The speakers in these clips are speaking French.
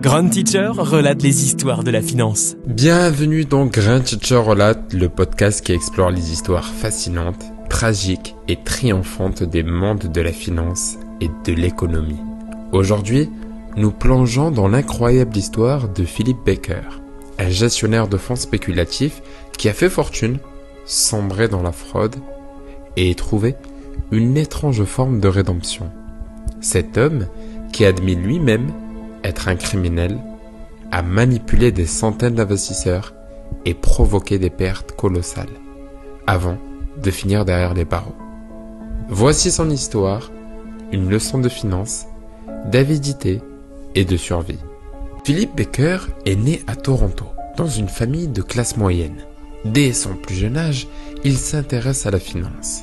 Grand Teacher relate les histoires de la finance. Bienvenue dans Grand Teacher relate, le podcast qui explore les histoires fascinantes, tragiques et triomphantes des mondes de la finance et de l'économie. Aujourd'hui, nous plongeons dans l'incroyable histoire de Philip Baker, un gestionnaire de fonds spéculatifs qui a fait fortune, sombré dans la fraude et trouvé une étrange forme de rédemption. Cet homme, qui admet lui-même être un criminel, a manipulé des centaines d'investisseurs et provoqué des pertes colossales, avant de finir derrière les barreaux. Voici son histoire, une leçon de finance, d'avidité et de survie. Philip Baker est né à Toronto, dans une famille de classe moyenne. Dès son plus jeune âge, il s'intéresse à la finance.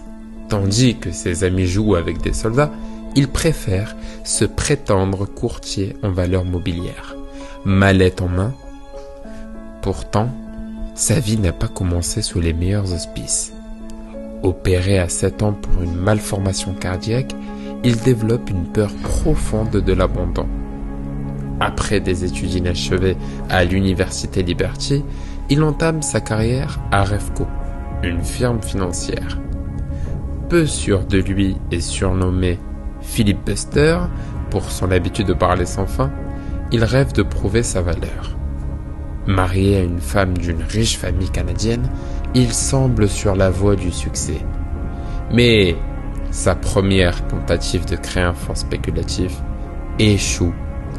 Tandis que ses amis jouent avec des soldats, il préfère se prétendre courtier en valeurs mobilières, mallette en main. Pourtant, sa vie n'a pas commencé sous les meilleurs auspices. Opéré à 7 ans pour une malformation cardiaque, il développe une peur profonde de l'abandon. Après des études inachevées à l'université Liberty, il entame sa carrière à Refco, une firme financière. Peu sûr de lui et surnommé Philip Buster, pour son habitude de parler sans fin, il rêve de prouver sa valeur. Marié à une femme d'une riche famille canadienne, il semble sur la voie du succès. Mais sa première tentative de créer un fonds spéculatif échoue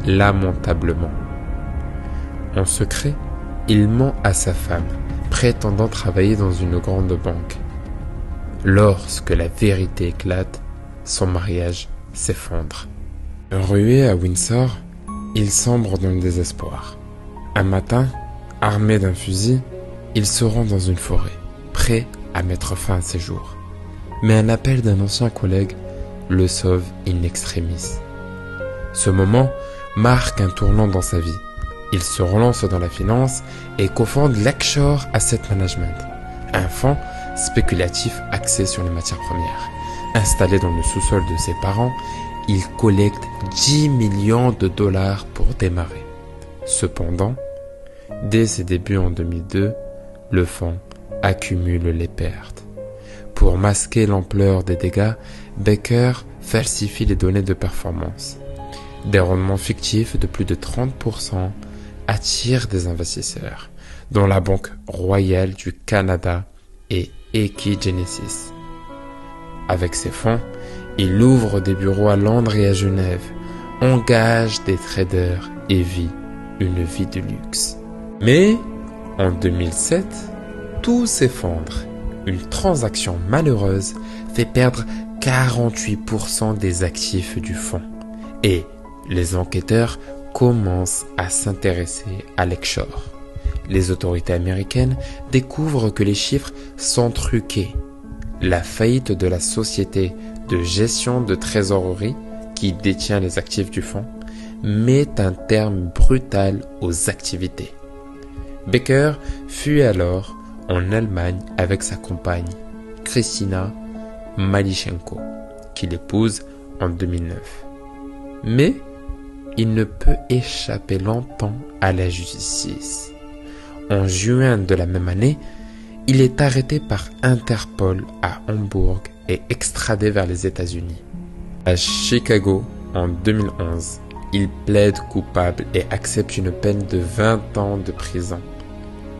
lamentablement. En secret, il ment à sa femme, prétendant travailler dans une grande banque. Lorsque la vérité éclate, son mariage s'effondre. Rué à Windsor, il sombre dans le désespoir. Un matin, armé d'un fusil, il se rend dans une forêt, prêt à mettre fin à ses jours. Mais un appel d'un ancien collègue le sauve in extremis. Ce moment marque un tournant dans sa vie. Il se relance dans la finance et cofonde Lakeshore Asset Management, un fonds spéculatif axé sur les matières premières. Installé dans le sous-sol de ses parents, il collecte 10 millions de dollars pour démarrer. Cependant, dès ses débuts en 2002, le fonds accumule les pertes. Pour masquer l'ampleur des dégâts, Baker falsifie les données de performance. Des rendements fictifs de plus de 30% attirent des investisseurs, dont la Banque royale du Canada et Equigenesis. Avec ses fonds, il ouvre des bureaux à Londres et à Genève, engage des traders et vit une vie de luxe. Mais, en 2007, tout s'effondre. Une transaction malheureuse fait perdre 48% des actifs du fonds. Et les enquêteurs commencent à s'intéresser à Lakeshore. Les autorités américaines découvrent que les chiffres sont truqués. La faillite de la société de gestion de trésorerie qui détient les actifs du fonds met un terme brutal aux activités. Baker fuit alors en Allemagne avec sa compagne, Christina Malichenko, qu'il épouse en 2009. Mais il ne peut échapper longtemps à la justice. En juin de la même année, il est arrêté par Interpol à Hambourg et extradé vers les États-Unis. À Chicago, en 2011, il plaide coupable et accepte une peine de 20 ans de prison.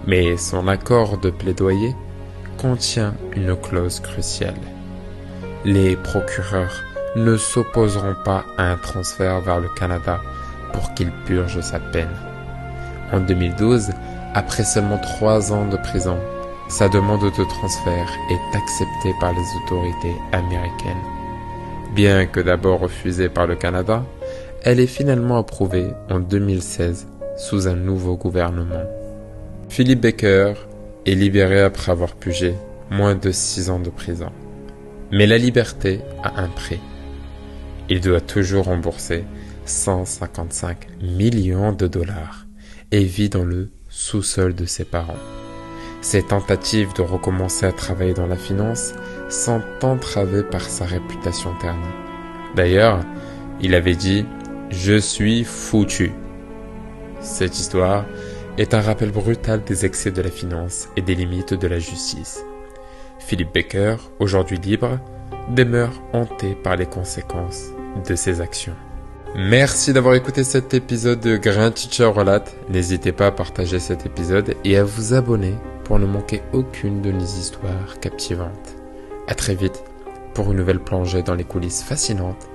Mais son accord de plaidoyer contient une clause cruciale. Les procureurs ne s'opposeront pas à un transfert vers le Canada pour qu'il purge sa peine. En 2012, après seulement 3 ans de prison, sa demande de transfert est acceptée par les autorités américaines. Bien que d'abord refusée par le Canada, elle est finalement approuvée en 2016 sous un nouveau gouvernement. Philip Baker est libéré après avoir purgé moins de 6 ans de prison. Mais la liberté a un prix. Il doit toujours rembourser 155 millions de dollars et vit dans le sous-sol de ses parents. Ses tentatives de recommencer à travailler dans la finance sont entravés par sa réputation ternie. D'ailleurs, il avait dit « Je suis foutu ». Cette histoire est un rappel brutal des excès de la finance et des limites de la justice. Philippe Baker, aujourd'hui libre, demeure hanté par les conséquences de ses actions. Merci d'avoir écouté cet épisode de Grand Teacher Relate. N'hésitez pas à partager cet épisode et à vous abonner pour ne manquer aucune de nos histoires captivantes. À très vite pour une nouvelle plongée dans les coulisses fascinantes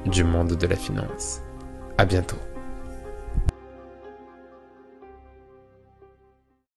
du monde de la finance. À bientôt.